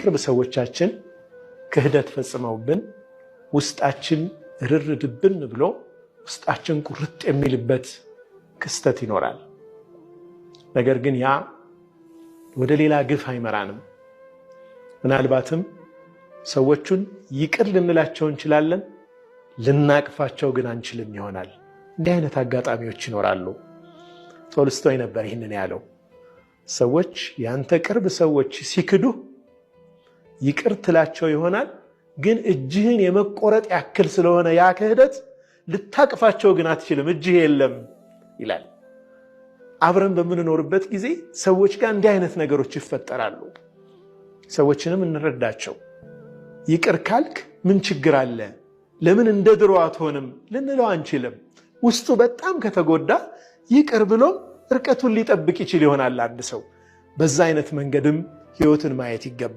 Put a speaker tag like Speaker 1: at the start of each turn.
Speaker 1: የቅርብ ሰዎቻችን ክህደት ፈጽመውብን ውስጣችን ርርድብን ብሎ ውስጣችን ቁርጥ የሚልበት ክስተት ይኖራል። ነገር ግን ያ ወደ ሌላ ግፍ አይመራንም። ምናልባትም ሰዎቹን ይቅር ልንላቸው እንችላለን፣ ልናቅፋቸው ግን አንችልም ይሆናል። እንዲህ አይነት አጋጣሚዎች ይኖራሉ። ቶልስቶይ ነበር ይህንን ያለው። ሰዎች ያንተ ቅርብ ሰዎች ሲክዱ ይቅር ትላቸው ይሆናል፣ ግን እጅህን የመቆረጥ ያክል ስለሆነ ያ ክህደት ልታቅፋቸው ግን አትችልም፣ እጅህ የለም ይላል። አብረን በምንኖርበት ጊዜ ሰዎች ጋር እንዲህ አይነት ነገሮች ይፈጠራሉ። ሰዎችንም እንረዳቸው። ይቅር ካልክ ምን ችግር አለ? ለምን እንደ ድሮ አትሆንም ልንለው አንችልም። ውስጡ በጣም ከተጎዳ ይቅር ብሎ እርቀቱን ሊጠብቅ ይችል ይሆናል አንድ ሰው። በዛ አይነት መንገድም ህይወትን ማየት ይገባል።